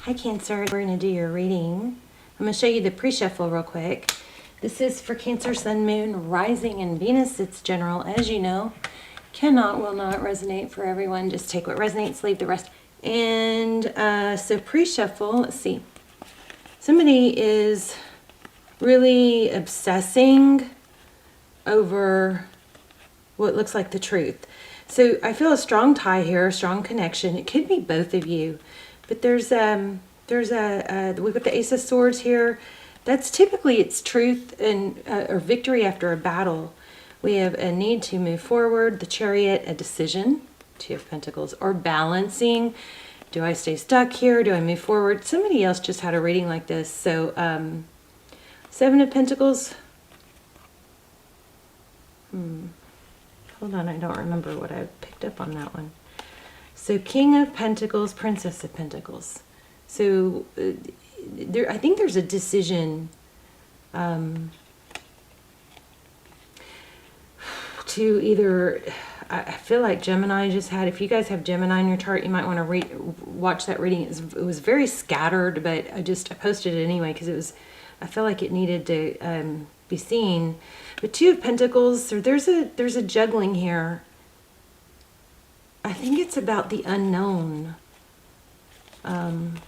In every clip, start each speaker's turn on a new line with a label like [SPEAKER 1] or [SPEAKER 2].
[SPEAKER 1] Hi Cancer, we're going to do your reading. I'm going to show you the pre-shuffle real quick. This is for Cancer, Sun, Moon, Rising, and Venus. It's general, as you know. Will not resonate for everyone. Just take what resonates, leave the rest. And so pre-shuffle, let's see. Somebody is really obsessing over what looks like the truth. So I feel a strong tie here, a strong connection. It could be both of you. But we've got the Ace of Swords here. That's typically it's truth and or victory after a battle. We have a need to move forward, the Chariot, a decision, Two of Pentacles, or balancing. Do I stay stuck here? Do I move forward? Somebody else just had a reading like this. So Seven of Pentacles. Hold on, I don't remember what I picked up on that one. So King of Pentacles, Princess of Pentacles. So I think there's a decision to either, I feel like Gemini just had, if you guys have Gemini in your chart, you might want to watch that reading. It was very scattered, but I posted it anyway because I feel like it needed to be seen. But Two of Pentacles, so there's a juggling here. I think it's about the unknown. And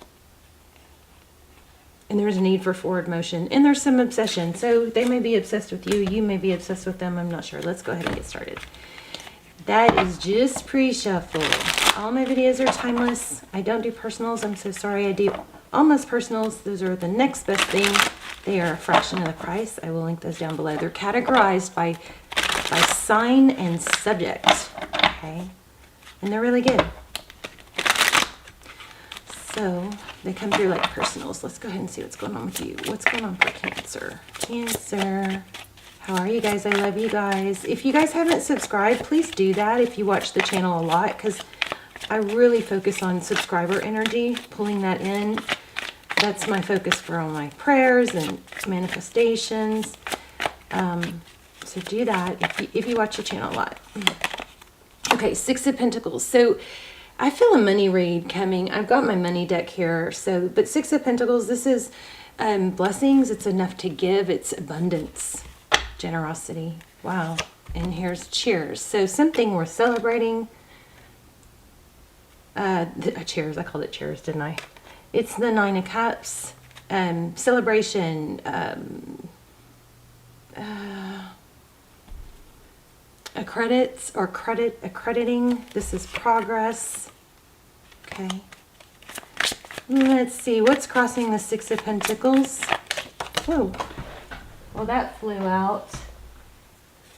[SPEAKER 1] there's a need for forward motion. And there's some obsession. So they may be obsessed with you. You may be obsessed with them. I'm not sure. Let's go ahead and get started. That is just pre-shuffle. All my videos are timeless. I don't do personals. I'm so sorry. I do almost personals. Those are the next best thing. They are a fraction of the price. I will link those down below. They're categorized by sign and subject. Okay. And they're really good. So they come through like personals. Let's go ahead and see what's going on with you. What's going on for Cancer? Cancer. How are you guys? I love you guys. If you guys haven't subscribed, please do that if you watch the channel a lot, because I really focus on subscriber energy, pulling that in. That's my focus for all my prayers and manifestations. So do that if you watch the channel a lot. Okay, Six of Pentacles. So I feel a money read coming. I've got my money deck here. So, but Six of Pentacles, this is blessings. It's enough to give. It's abundance, generosity. Wow. And here's cheers. So something worth celebrating. Cheers. I called it cheers, didn't I? It's the Nine of Cups. Celebration. Accrediting. This is progress. Okay. Let's see. What's crossing the Six of Pentacles? Whoa. Well, that flew out.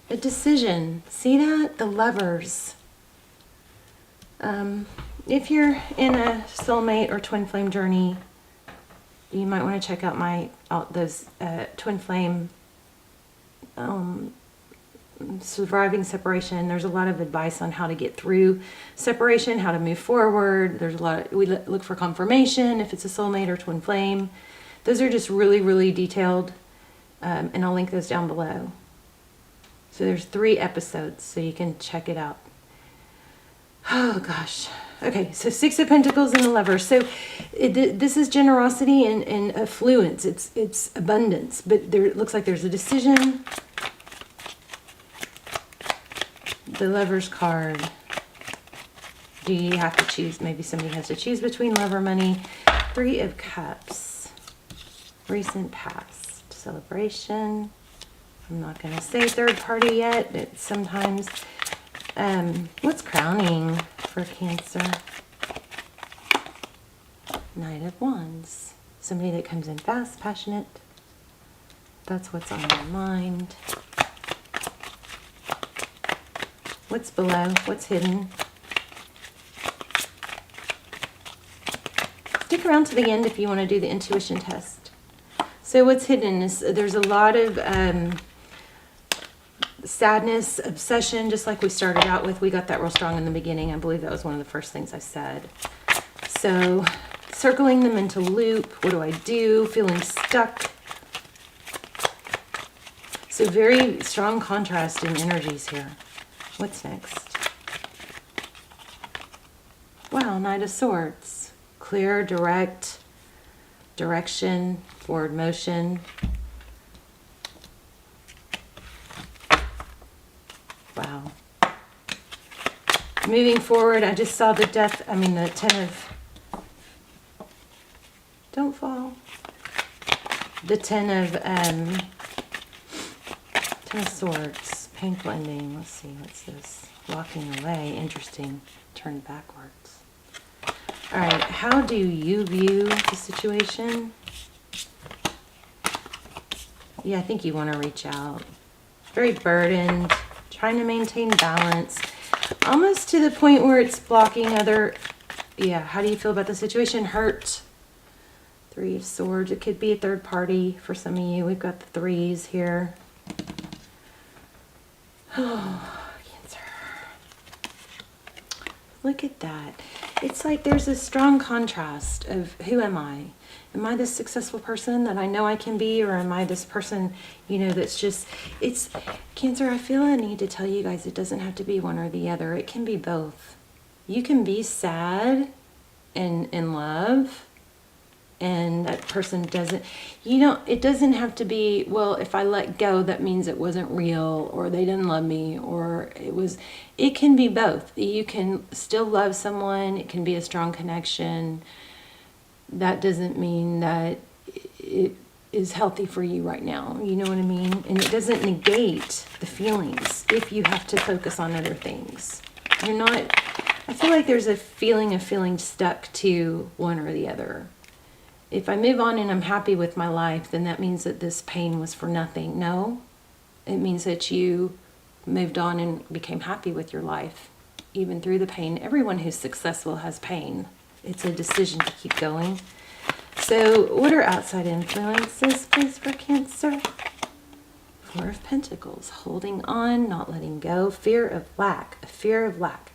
[SPEAKER 1] A decision. See that? The Lovers. If you're in a soulmate or twin flame journey, you might want to check out those twin flame surviving separation. There's a lot of advice on how to get through separation, how to move forward. There's a lot we look for confirmation if it's a soulmate or twin flame. Those are just really, really detailed, and I'll link those down below. So there's 3 episodes, so you can check it out. Oh gosh. Okay, so Six of Pentacles and the Lovers. So this is generosity and affluence. It's abundance, but it looks like there's a decision. The Lovers card. Do you have to choose? Maybe somebody has to choose between love or money. Three of Cups. Recent past. Celebration. I'm not going to say third party yet, but sometimes. What's crowning for Cancer? Knight of Wands. Somebody that comes in fast, passionate. That's what's on their mind. What's below? What's hidden? Stick around to the end if you want to do the intuition test. So what's hidden is there's a lot of sadness, obsession, just like we started out with. We got that real strong in the beginning. I believe that was one of the first things I said. So circling the mental loop. What do I do? Feeling stuck. So very strong contrast in energies here. What's next? Wow, Knight of Swords. Clear, direct, direction, forward motion. Wow. Moving forward, I just saw the the 10 of, don't fall. The 10 of Swords, painful ending. Let's see, what's this? Walking away, interesting, turned backwards. All right, how do you view the situation? Yeah, I think you want to reach out. Very burdened, trying to maintain balance, almost to the point where it's blocking other, yeah, how do you feel about the situation? Hurt. 3 of Swords, it could be a third party for some of you. We've got the 3s here. Oh, Cancer. Look at that. It's like there's a strong contrast of who am I? Am I this successful person that I know I can be, or am I this person, you know, that's just, it's, Cancer, I feel I need to tell you guys it doesn't have to be one or the other. It can be both. You can be sad and in love, and that person doesn't, you know, it doesn't have to be, well, if I let go, that means it wasn't real, or they didn't love me, or it can be both. You can still love someone. It can be a strong connection. That doesn't mean that it is healthy for you right now. You know what I mean? And it doesn't negate the feelings if you have to focus on other things. You're not, I feel like there's a feeling of feeling stuck to one or the other. If I move on and I'm happy with my life, then that means that this pain was for nothing. No, it means that you moved on and became happy with your life, even through the pain. Everyone who's successful has pain. It's a decision to keep going. So what are outside influences, please, for Cancer? 4 of Pentacles, holding on, not letting go, fear of lack, a fear of lack.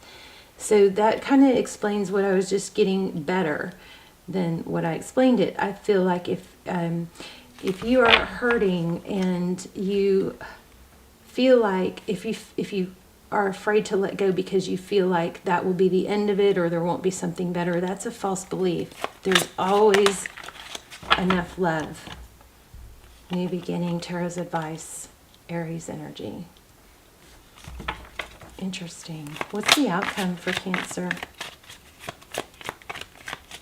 [SPEAKER 1] So that kind of explains what I was just getting better than what I explained it. I feel like if you are hurting and you feel like if you are afraid to let go because you feel like that will be the end of it or there won't be something better, that's a false belief. There's always enough love. New beginning, Tarot's advice, Aries energy. Interesting. What's the outcome for Cancer?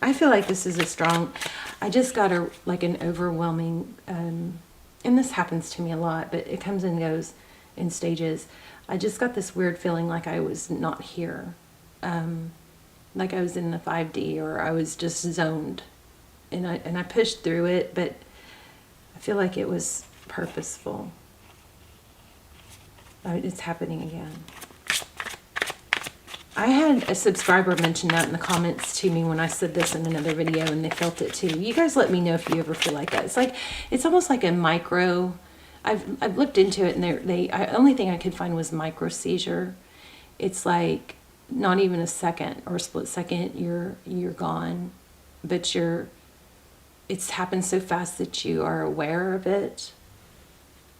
[SPEAKER 1] I feel like this is a strong, I just got an overwhelming, and this happens to me a lot, but it comes and goes in stages. I just got this weird feeling like I was not here. Like I was in the 5D, or I was just zoned. And I pushed through it, but I feel like it was purposeful. It's happening again. I had a subscriber mention that in the comments to me when I said this in another video, and they felt it too. You guys let me know if you ever feel like that. It's almost like a micro. I've looked into it, and the only thing I could find was micro seizure. It's like not even a second or a split second you're gone, but it's happened so fast that you are aware of it.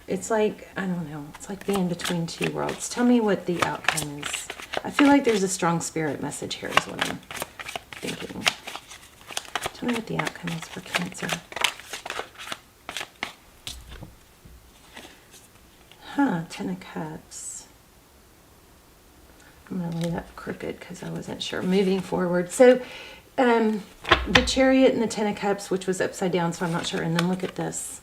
[SPEAKER 1] It's like, I don't know, it's like being between two worlds. Tell me what the outcome is. I feel like there's a strong spirit message here is what I'm thinking. Tell me what the outcome is for Cancer. Ten of Cups. I'm going to lay that crooked because I wasn't sure. Moving forward. So, the Chariot and the Ten of Cups, which was upside down, so I'm not sure. And then look at this.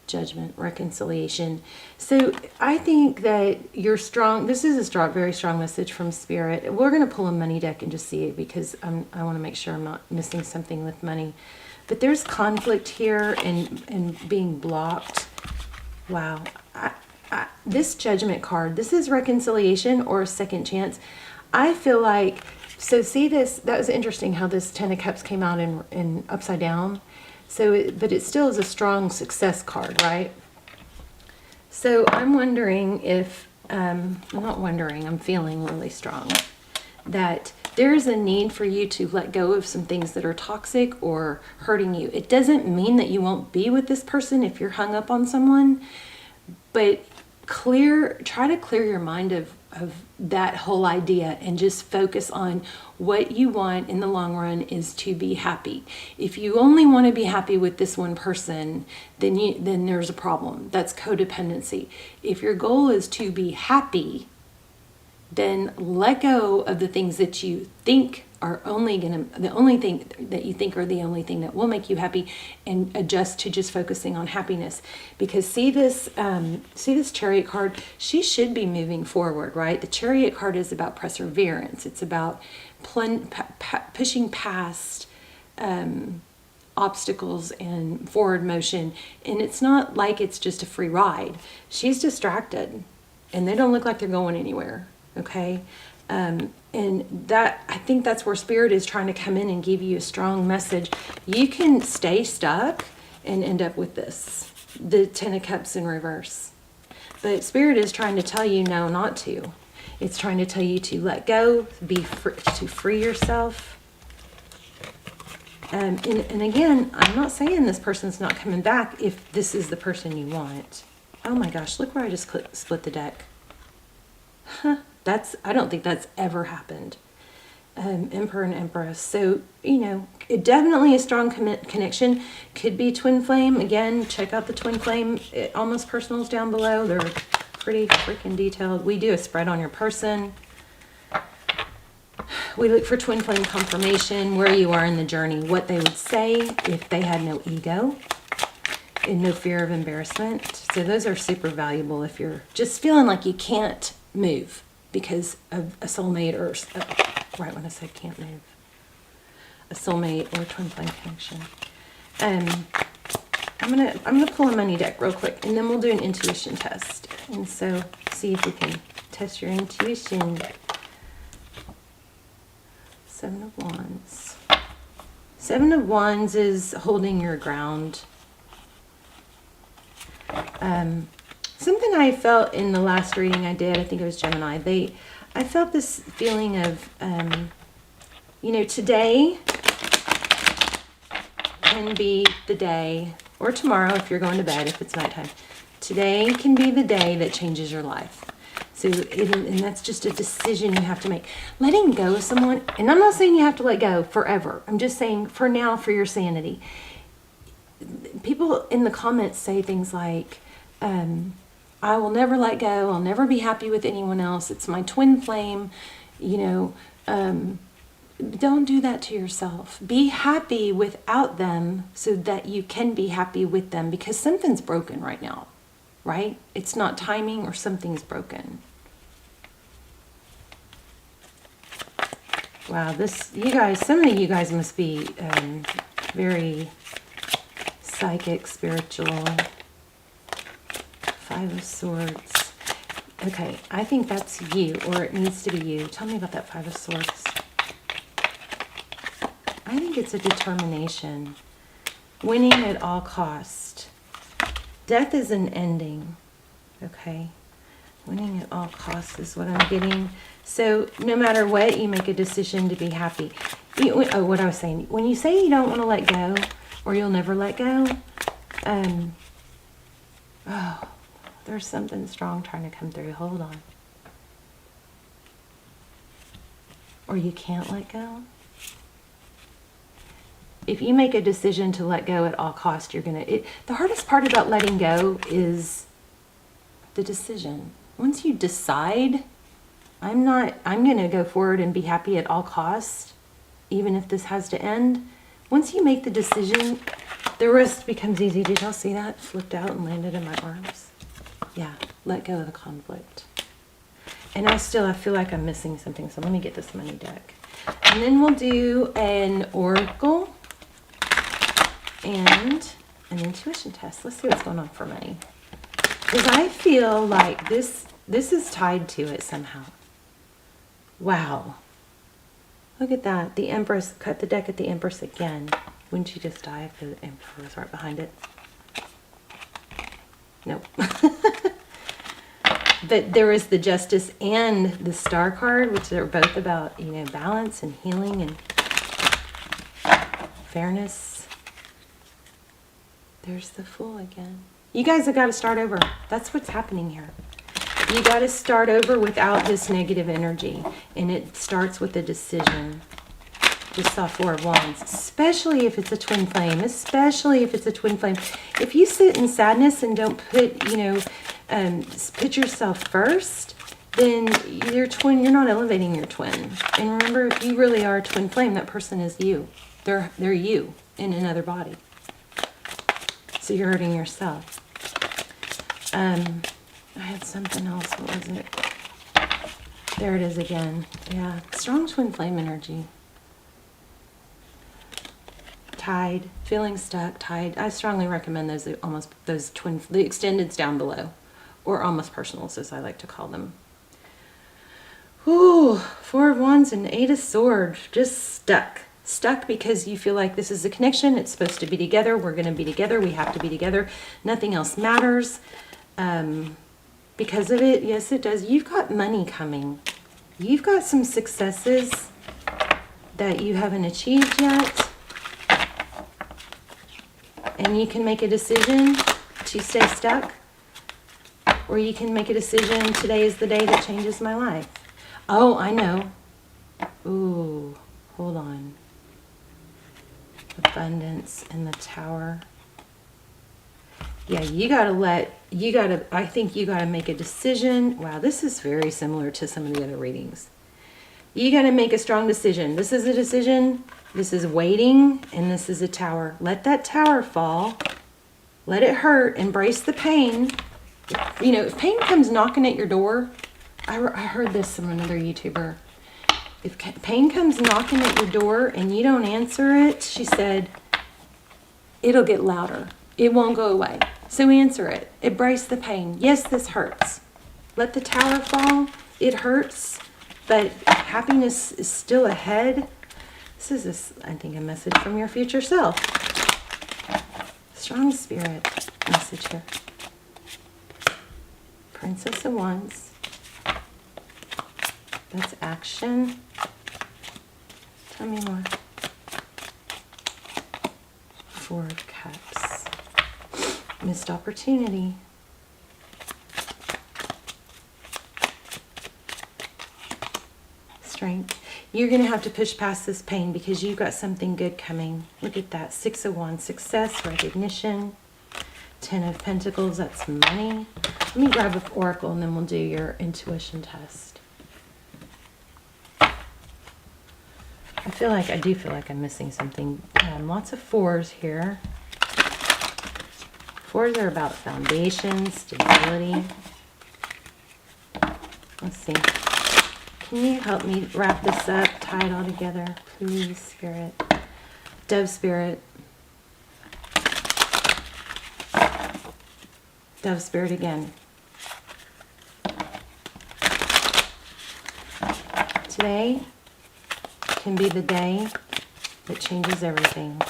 [SPEAKER 1] Judgment, reconciliation. So I think that you're strong. This is a strong, very strong message from Spirit. We're going to pull a money deck and just see it because I want to make sure I'm not missing something with money. But there's conflict here and being blocked. Wow. This Judgment card, this is reconciliation or a second chance. I feel like, so see this, that was interesting how this Ten of Cups came out in upside down. So, but it still is a strong success card, right? So I'm wondering if, I'm not wondering, I'm feeling really strong that there's a need for you to let go of some things that are toxic or hurting you. It doesn't mean that you won't be with this person if you're hung up on someone, but try to clear your mind of that whole idea and just focus on what you want in the long run is to be happy. If you only want to be happy with this one person, then there's a problem. That's codependency. If your goal is to be happy, then let go of the things that you think are the only thing that you think are the only thing that will make you happy, and adjust to just focusing on happiness. Because see this Chariot card, she should be moving forward, right? The Chariot card is about perseverance. It's about pushing past obstacles and forward motion. And it's not like it's just a free ride. She's distracted and they don't look like they're going anywhere. Okay. And that, I think that's where Spirit is trying to come in and give you a strong message. You can stay stuck and end up with this, the Ten of Cups in reverse. But Spirit is trying to tell you no, not to. It's trying to tell you to let go, to free yourself. And again, I'm not saying this person's not coming back if this is the person you want. Oh my gosh, look where I just split the deck. Huh. I don't think that's ever happened. Emperor and Empress. So, it definitely a strong connection. Could be twin flame. Again, check out the twin flame almost personals down below. They're pretty freaking detailed. We do a spread on your person. We look for twin flame confirmation, where you are in the journey, what they would say if they had no ego and no fear of embarrassment. So those are super valuable if you're just feeling like you can't move because of a soulmate, or right when I said can't move, a soulmate or a twin flame connection. I'm gonna pull a money deck real quick, and then we'll do an intuition test, and so see if we can test your intuition. Seven of Wands. Seven of Wands is holding your ground. Something I felt in the last reading I did, I think it was Gemini, I felt this feeling of, today can be the day, or tomorrow if you're going to bed, if it's nighttime. Today can be the day that changes your life. So, and that's just a decision you have to make. Letting go of someone, and I'm not saying you have to let go forever. I'm just saying for now, for your sanity. People in the comments say things like, I will never let go. I'll never be happy with anyone else. It's my twin flame. Don't do that to yourself. Be happy without them so that you can be happy with them, because something's broken right now, right? It's not timing, or something's broken. Wow, some of you guys must be very psychic, spiritual. Five of Swords. Okay, I think that's you, or it needs to be you. Tell me about that Five of Swords. I think it's a determination. Winning at all cost. Death is an ending. Okay. Winning at all costs is what I'm getting. So no matter what, you make a decision to be happy. What I was saying. When you say you don't want to let go, or you'll never let go, there's something strong trying to come through. Hold on. Or you can't let go. If you make a decision to let go at all costs, the hardest part about letting go is the decision. Once you decide, I'm going to go forward and be happy at all costs, even if this has to end. Once you make the decision, the rest becomes easy. Did y'all see that? Flipped out and landed in my arms. Yeah, let go of the conflict. And I feel like I'm missing something, so let me get this money deck. And then we'll do an oracle and an intuition test. Let's see what's going on for money. Because I feel like this is tied to it somehow. Wow. Look at that. The Empress, cut the deck at the Empress again. Wouldn't she just die if the Emperor was right behind it? Nope. But there is the Justice and the Star card, which are both about, balance and healing and fairness. There's the Fool again. You guys have got to start over. That's what's happening here. You got to start over without this negative energy. And it starts with a decision. Just saw 4 of Wands. Especially if it's a twin flame. Especially if it's a twin flame. If you sit in sadness and don't put, you know, put yourself first, then you're not elevating your twin. And remember, if you really are a twin flame, that person is you. They're you in another body. So you're hurting yourself. I had something else. What was it? There it is again. Yeah, strong twin flame energy. Tied, feeling stuck, tied. I strongly recommend those the extendeds down below, or almost personals, as I like to call them. Ooh, 4 of Wands and 8 of Swords. Just stuck. Stuck because you feel like this is a connection. It's supposed to be together. We're going to be together. We have to be together. Nothing else matters. Because of it, yes, it does. You've got money coming. You've got some successes that you haven't achieved yet. And you can make a decision to stay stuck. Or you can make a decision, today is the day that changes my life. Oh, I know. Ooh, hold on. Abundance and the Tower. Yeah, I think you gotta make a decision. Wow, this is very similar to some of the other readings. You gotta make a strong decision. This is a decision, this is waiting, and this is a Tower. Let that Tower fall. Let it hurt. Embrace the pain. You know, if pain comes knocking at your door, I heard this from another YouTuber. If pain comes knocking at your door and you don't answer it, she said, it'll get louder. It won't go away. So answer it. Embrace the pain. Yes, this hurts. Let the Tower fall. It hurts, but happiness is still ahead. This is, I think, a message from your future self. Strong spirit message here. Princess of Wands. That's action. Tell me more. 4 of Cups. Missed opportunity. Strength. You're going to have to push past this pain because you've got something good coming. Look at that. 6 of Wands. Success, recognition. 10 of Pentacles. That's money. Let me grab an oracle and then we'll do your intuition test. I do feel like I'm missing something. Lots of 4s here. 4s are about foundation, stability. Let's see. Can you help me wrap this up, tie it all together, please, Spirit? Dove Spirit. Dove Spirit again. Today can be the day that changes everything.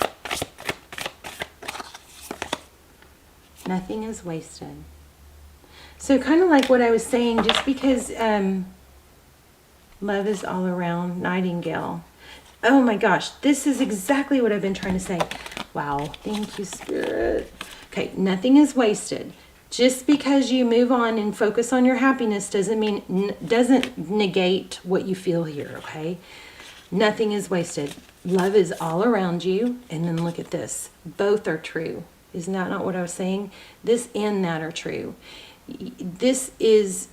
[SPEAKER 1] Nothing is wasted. So kind of like what I was saying, just because love is all around, Nightingale. Oh my gosh, this is exactly what I've been trying to say. Wow, thank you, Spirit. Okay, nothing is wasted. Just because you move on and focus on your happiness doesn't negate what you feel here, okay? Nothing is wasted. Love is all around you. And then look at this. Both are true. Isn't that not what I was saying? This and that are true. This is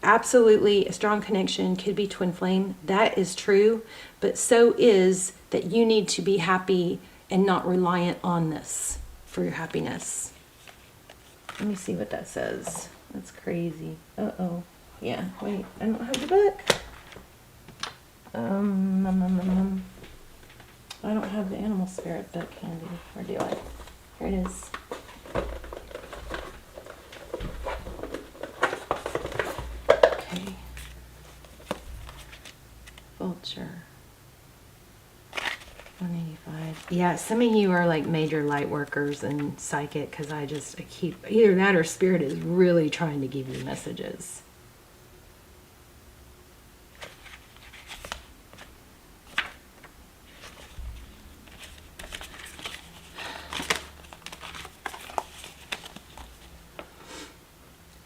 [SPEAKER 1] absolutely a strong connection. Could be twin flame. That is true. But so is that you need to be happy and not reliant on this for your happiness. Let me see what that says. That's crazy. Uh-oh. Yeah, wait. I don't have the book. I don't have the animal spirit book handy. Or do I? Here it is. Okay. Vulture. 185. Yeah, some of you are like major light workers and psychic, because I keep, either that or Spirit is really trying to give you messages.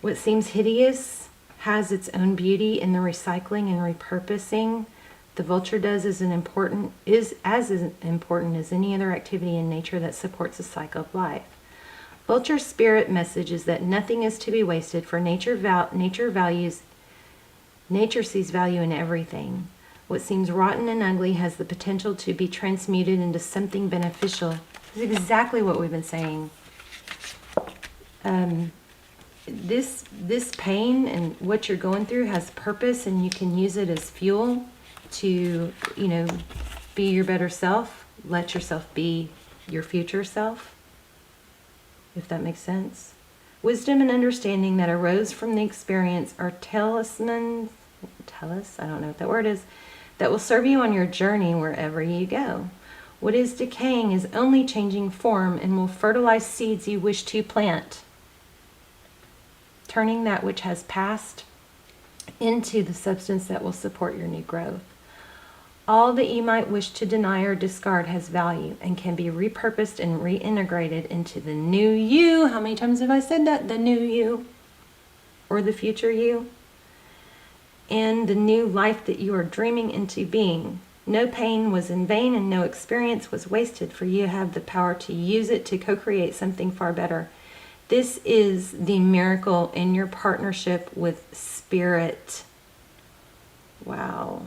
[SPEAKER 1] What seems hideous has its own beauty in the recycling and repurposing. The vulture does is as important as any other activity in nature that supports a cycle of life. Vulture spirit message is that nothing is to be wasted, for nature sees value in everything. What seems rotten and ugly has the potential to be transmuted into something beneficial. This is exactly what we've been saying. This pain and what you're going through has purpose, and you can use it as fuel to, be your better self. Let yourself be your future self, if that makes sense. Wisdom and understanding that arose from the experience are talismans, I don't know what that word is, that will serve you on your journey wherever you go. What is decaying is only changing form and will fertilize seeds you wish to plant, turning that which has passed into the substance that will support your new growth. All that you might wish to deny or discard has value and can be repurposed and reintegrated into the new you. How many times have I said that? The new you, or the future you, and the new life that you are dreaming into being. No pain was in vain and no experience was wasted, for you have the power to use it to co-create something far better. This is the miracle in your partnership with Spirit. Wow.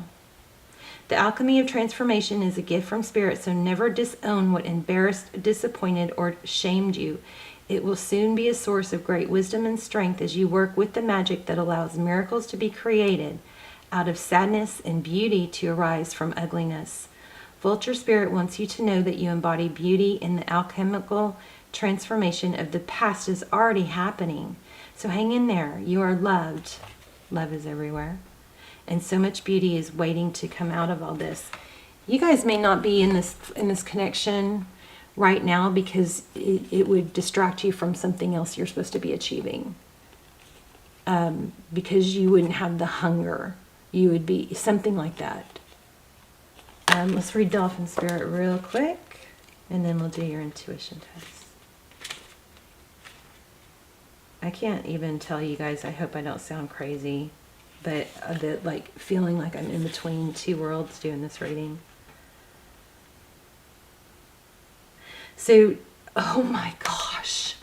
[SPEAKER 1] The alchemy of transformation is a gift from Spirit, so never disown what embarrassed, disappointed, or shamed you. It will soon be a source of great wisdom and strength as you work with the magic that allows miracles to be created out of sadness and beauty to arise from ugliness. Vulture Spirit wants you to know that you embody beauty in the alchemical transformation of the past is already happening. So hang in there. You are loved. Love is everywhere. And so much beauty is waiting to come out of all this. You guys may not be in this connection right now because it would distract you from something else you're supposed to be achieving. Because you wouldn't have the hunger. You would be something like that. Let's read Dolphin Spirit real quick, and then we'll do your intuition test. I can't even tell you guys, I hope I don't sound crazy, but a bit like feeling like I'm in between two worlds doing this reading. So, oh my gosh,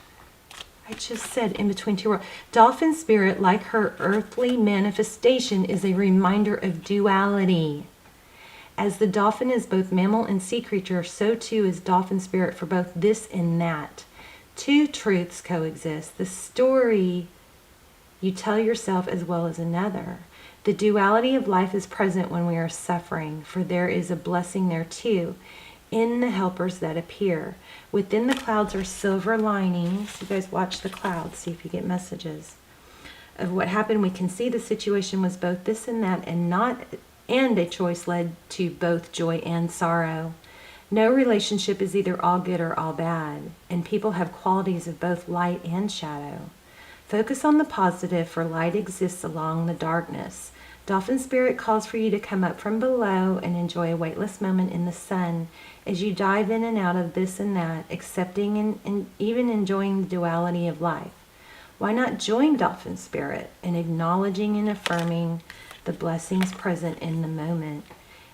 [SPEAKER 1] I just said in between two worlds. Dolphin Spirit, like her earthly manifestation, is a reminder of duality. As the dolphin is both mammal and sea creature, so too is Dolphin Spirit for both this and that. Two truths coexist. The story you tell yourself as well as another. The duality of life is present when we are suffering, for there is a blessing there too, in the helpers that appear. Within the clouds are silver linings. You guys watch the clouds, see if you get messages of what happened. We can see the situation was both this and that, and a choice led to both joy and sorrow. No relationship is either all good or all bad, and people have qualities of both light and shadow. Focus on the positive, for light exists along the darkness. Dolphin Spirit calls for you to come up from below and enjoy a weightless moment in the sun as you dive in and out of this and that, accepting and even enjoying the duality of life. Why not join Dolphin Spirit in acknowledging and affirming the blessings present in the moment?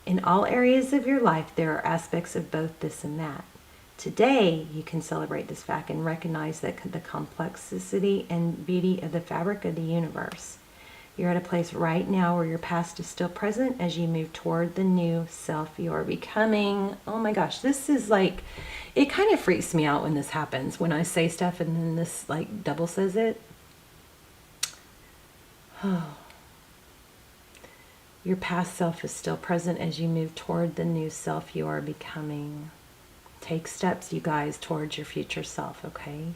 [SPEAKER 1] In all areas of your life, there are aspects of both this and that. Today, you can celebrate this fact and recognize that the complexity and beauty of the fabric of the universe. You're at a place right now where your past is still present as you move toward the new self you are becoming. Oh my gosh, this is like, it kind of freaks me out when this happens, when I say stuff and then this like double says it. Oh. Your past self is still present as you move toward the new self you are becoming. Take steps, you guys, towards your future self, okay?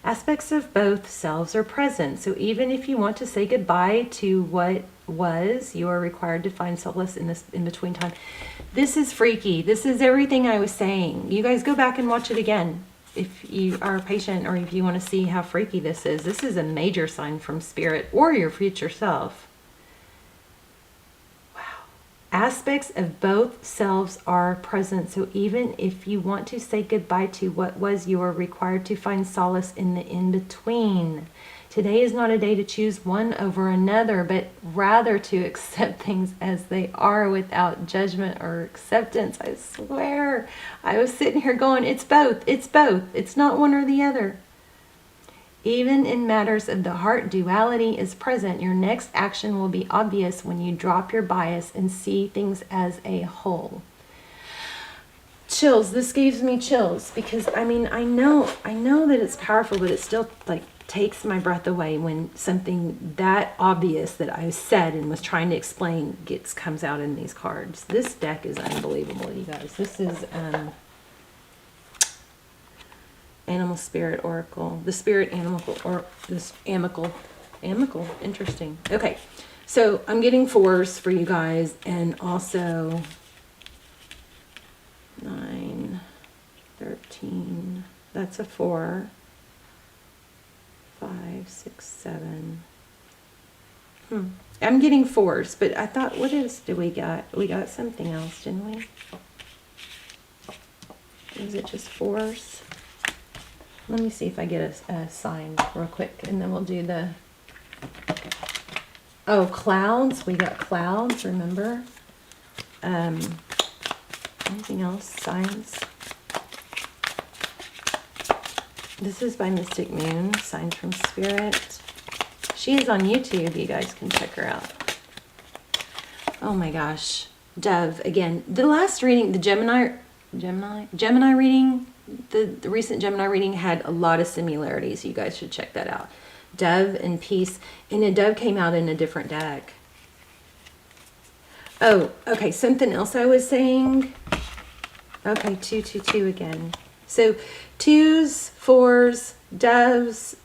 [SPEAKER 1] Aspects of both selves are present. So even if you want to say goodbye to what was, you are required to find solace in this in-between time. This is freaky. This is everything I was saying. You guys go back and watch it again if you are patient, or if you want to see how freaky this is. This is a major sign from Spirit or your future self. Aspects of both selves are present. So even if you want to say goodbye to what was, you are required to find solace in the in-between. Today is not a day to choose one over another, but rather to accept things as they are without judgment or acceptance. I swear, I was sitting here going, it's both, it's both. It's not one or the other. Even in matters of the heart, duality is present. Your next action will be obvious when you drop your bias and see things as a whole. Chills. This gives me chills because I know that it's powerful, but it still like takes my breath away when something that obvious that I said and was trying to explain comes out in these cards. This deck is unbelievable, you guys. This is Animal Spirit Oracle. The Spirit Animal or this Amical. Interesting. Okay. So I'm getting 4s for you guys, and also 9, 13. That's a 4. 5, 6, 7. I'm getting 4s, but I thought, what else did we got? We got something else, didn't we? Is it just 4s? Let me see if I get a sign real quick, and then we'll do the... Oh, clouds. We got clouds, remember? Anything else? Signs? This is by Mystic Moon, Signs from Spirit. She is on YouTube. You guys can check her out. Oh my gosh. Dove, again. The last reading, the Gemini reading, the recent Gemini reading had a lot of similarities. You guys should check that out. Dove and Peace. And a Dove came out in a different deck. Oh, okay. Something else I was saying. Okay, 2, 2, 2 again. So 2s, 4s, doves,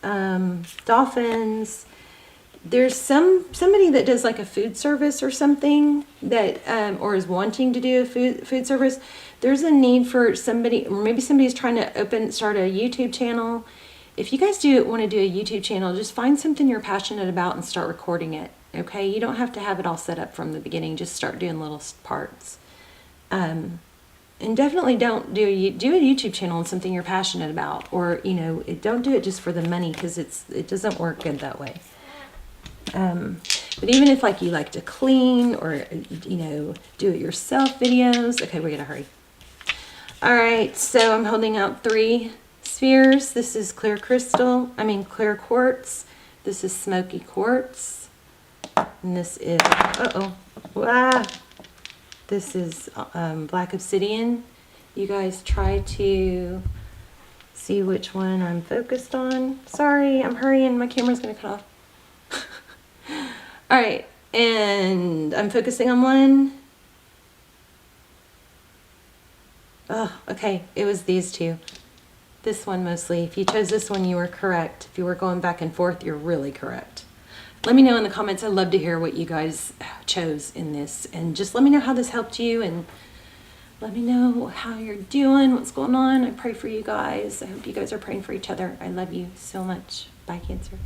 [SPEAKER 1] dolphins. There's somebody that does like a food service or something that, or is wanting to do a food service. There's a need for somebody, or maybe somebody's trying to start a YouTube channel. If you guys want to do a YouTube channel, just find something you're passionate about and start recording it. Okay, you don't have to have it all set up from the beginning. Just start doing little parts. And definitely don't do a YouTube channel on something you're passionate about, or don't do it just for the money, because it doesn't work good that way. But even if like you like to clean or do it yourself videos. Okay, we gotta hurry. All right, so I'm holding out 3 spheres. This is clear clear quartz. This is smoky quartz, and this is this is black obsidian. You guys try to see which one I'm focused on. Sorry, I'm hurrying. My camera's going to cut off. All right, and I'm focusing on one. Oh, okay. It was these 2. This one mostly. If you chose this one, you were correct. If you were going back and forth, you're really correct. Let me know in the comments. I'd love to hear what you guys chose in this. And just let me know how this helped you. And let me know how you're doing, what's going on. I pray for you guys. I hope you guys are praying for each other. I love you so much. Bye, Cancer.